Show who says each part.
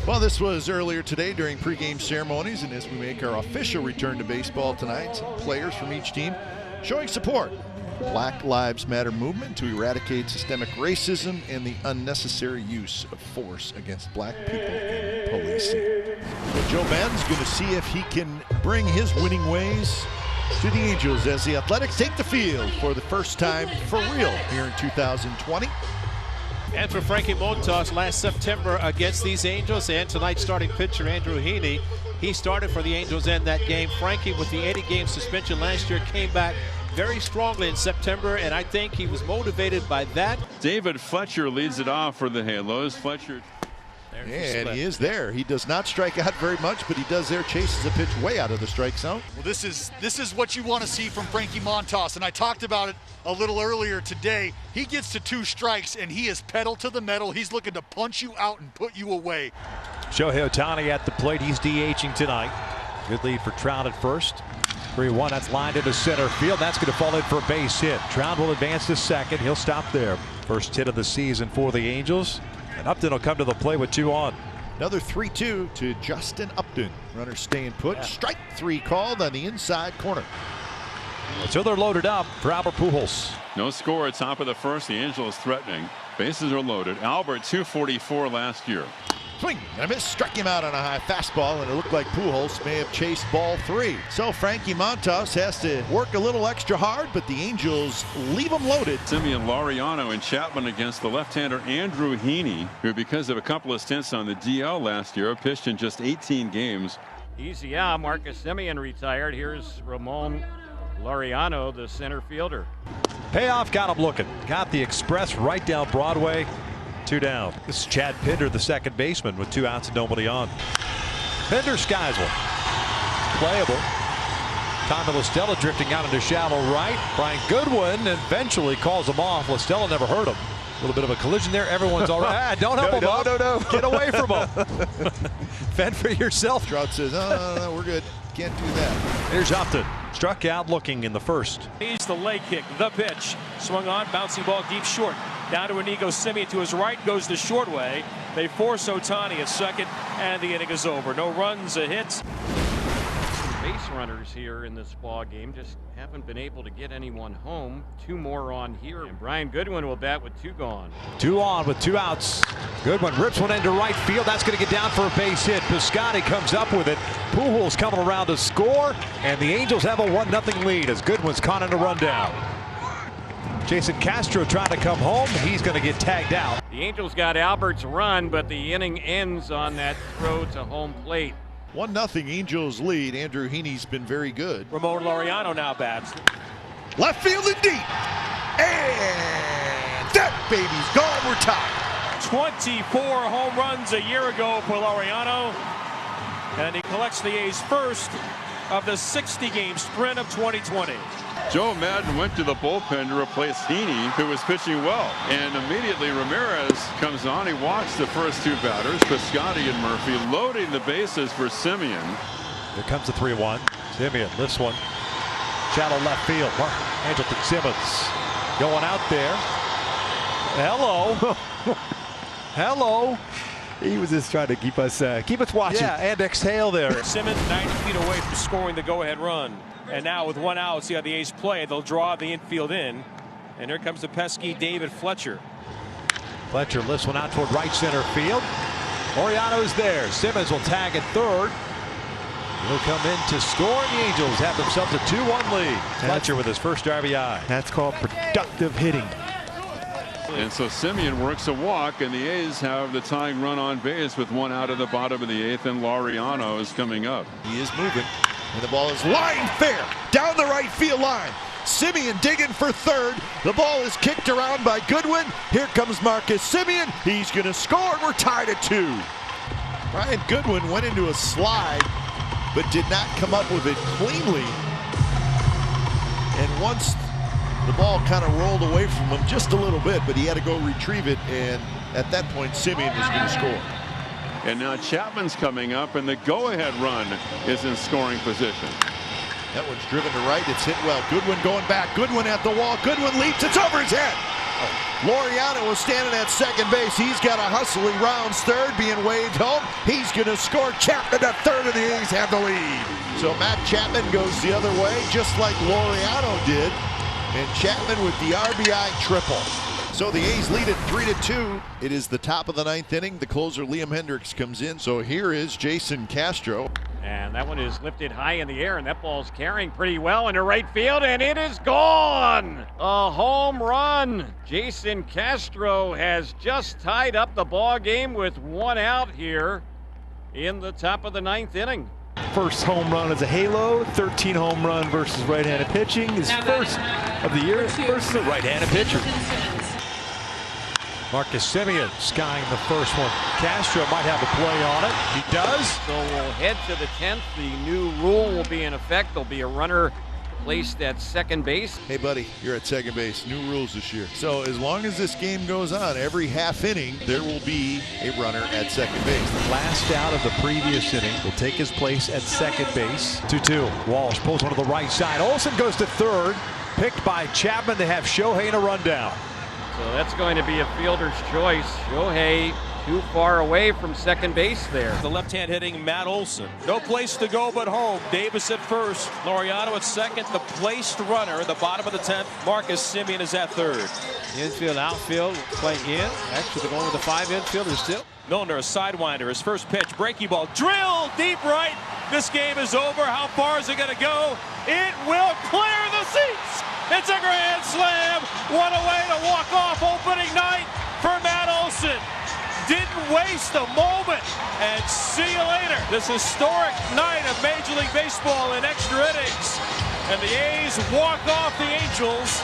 Speaker 1: Well, this was earlier today during pregame ceremonies, and as we make our official return to baseball tonight, some players from each team showing support for Black Lives Matter movement to eradicate systemic racism and the unnecessary use of force against black people in policing. So Joe Maddon's going to see if he can bring his winning ways to the Angels as the Athletics take the field for the first time for real here in 2020.
Speaker 2: And for Frankie Montas last September against these Angels, and tonight's starting pitcher Andrew Heaney, he started for the Angels in that game. Frankie, with the 80-game suspension last year, came back very strongly in September, and I think he was motivated by that.
Speaker 3: David Fletcher leads it off for the Halos. Fletcher.
Speaker 1: And he is there. He does not strike out very much, but he does there, chases a pitch way out of the strike zone.
Speaker 4: Well, this is what you want to see from Frankie Montas, and I talked about it a little earlier today. He gets to 2 strikes, and he is pedal to the metal. He's looking to punch you out and put you away.
Speaker 5: Shohei Ohtani at the plate. He's DHing tonight. Good lead for Trout at first. 3-1. That's lined into center field. That's going to fall in for a base hit. Trout will advance to second. He'll stop there. First hit of the season for the Angels. And Upton will come to the plate with 2 on.
Speaker 1: Another 3-2 to Justin Upton. Runner staying put. Strike 3 called on the inside corner.
Speaker 5: So they're loaded up for Albert Pujols.
Speaker 3: No score at top of the first. The Angels threatening. Bases are loaded. Albert 244 last year.
Speaker 1: Swing and a miss. Struck him out on a high fastball, and it looked like Pujols may have chased ball 3. So Frankie Montas has to work a little extra hard, but the Angels leave him loaded.
Speaker 3: Simeon Laureano and Chapman against the left-hander Andrew Heaney, who because of a couple of stints on the DL last year pitched in just 18 games.
Speaker 6: Easy out. Marcus Simeon retired. Here's Ramon Laureano, the center fielder.
Speaker 5: Payoff got him looking. Got the express right down Broadway. 2 down. This is Chad Pinder, the second baseman, with 2 outs and nobody on. Pinder skies one. Playable. Tommy La Stella drifting out into shallow right. Brian Goodwin eventually calls him off. La Stella never hurt him. A little bit of a collision there. Everyone's all right. Don't help him up.
Speaker 1: No.
Speaker 5: Get away from him. Fend for yourself.
Speaker 1: Trout says, no, we're good. Can't do that.
Speaker 5: Here's Upton. Struck out looking in the first.
Speaker 7: He's the leg kick, the pitch. Swung on, bouncing ball deep short. Down to Inigo Simeon to his right, goes the short way. They force Ohtani at second, and the inning is over. No runs, a hit.
Speaker 6: Base runners here in this ball game just haven't been able to get anyone home. 2 more on here, and Brian Goodwin will bat with 2 gone.
Speaker 5: 2 on with 2 outs. Goodwin rips one into right field. That's going to get down for a base hit. Piscotty comes up with it. Pujols coming around to score, and the Angels have a 1-0 lead as Goodwin's caught in a rundown. Jason Castro trying to come home. He's going to get tagged out.
Speaker 6: The Angels got Albert's run, but the inning ends on that throw to home plate.
Speaker 1: 1-0 Angels lead. Andrew Heaney's been very good.
Speaker 7: Ramon Laureano now bats.
Speaker 1: Left field and deep. And that baby's gone. We're tied.
Speaker 7: 24 home runs a year ago for Laureano. And he collects the A's first of the 60-game sprint of 2020.
Speaker 3: Joe Maddon went to the bullpen to replace Heaney, who was pitching well. And immediately Ramirez comes on. He walks the first 2 batters, Piscotty and Murphy, loading the bases for Simeon.
Speaker 5: Here comes the 3-1. Simeon lifts one. Shallow left field. Andrelton Simmons going out there. Hello. Hello.
Speaker 8: He was just trying to keep us watching.
Speaker 5: Yeah, and exhale there.
Speaker 7: Simmons 90 feet away from scoring the go-ahead run. And now with 1 out, see how the A's play. They'll draw the infield in. And here comes the pesky David Fletcher.
Speaker 5: Fletcher lifts one out toward right center field. Laureano's there. Simmons will tag at third. He'll come in to score, and the Angels have themselves a 2-1 lead. Fletcher with his first RBI.
Speaker 8: That's called productive hitting.
Speaker 3: And so Simeon works a walk, and the A's have the tying run on base with 1 out of the bottom of the 8th, and Laureano is coming up.
Speaker 1: He is moving, and the ball is lined fair down the right field line. Simeon digging for third. The ball is kicked around by Goodwin. Here comes Marcus Simeon. He's going to score, and we're tied at 2. Brian Goodwin went into a slide, but did not come up with it cleanly. And once the ball kind of rolled away from him just a little bit, but he had to go retrieve it, and at that point Simeon was going to score.
Speaker 3: And now Chapman's coming up, and the go-ahead run is in scoring position.
Speaker 1: That one's driven to right. It's hit well. Goodwin going back. Goodwin at the wall. Goodwin leaps. It's over his head. Laureano was standing at second base. He's got a hustle. He rounds third, being waved home. He's going to score. Chapman at third, and the A's have the lead. So Matt Chapman goes the other way, just like Laureano did. And Chapman with the RBI triple. So the A's lead it 3-2. It is the top of the ninth inning. The closer, Liam Hendricks, comes in. So here is Jason Castro.
Speaker 6: And that one is lifted high in the air, and that ball's carrying pretty well into right field, and it is gone! A home run! Jason Castro has just tied up the ball game with one out here in the top of the ninth inning.
Speaker 8: First home run as a halo, 13 home run versus right-handed pitching. His first of the year versus a right-handed pitcher.
Speaker 5: Marcus Semien skying the first one. Castro might have a play on it. He does.
Speaker 6: So we'll head to the 10th. The new rule will be in effect. There'll be a runner placed at second base.
Speaker 1: Hey, buddy, you're at second base. New rules this year. So as long as this game goes on, every half inning, there will be a runner at second base.
Speaker 5: Last out of the previous inning will take his place at second base. 2-2. Walsh pulls one to the right side. Olsen goes to third. Picked by Chapman to have Shohei in a rundown.
Speaker 6: So that's going to be a fielder's choice. Shohei too far away from second base there.
Speaker 7: The left-hand hitting Matt Olson. No place to go but home. Davis at first. Laureano at second. The placed runner at the bottom of the 10th. Marcus Semien is at third.
Speaker 2: Infield, outfield, playing in. Actually, they're going with the 5 infielders still.
Speaker 7: Milner, a sidewinder. His first pitch. Breaking ball. Drill deep right. This game is over. How far is it going to go? It will clear the seats. It's a grand slam. What a way to walk off opening night for Matt Olson. Didn't waste a moment. And see you later. This historic night of Major League Baseball in extra innings. And the A's walk off the Angels.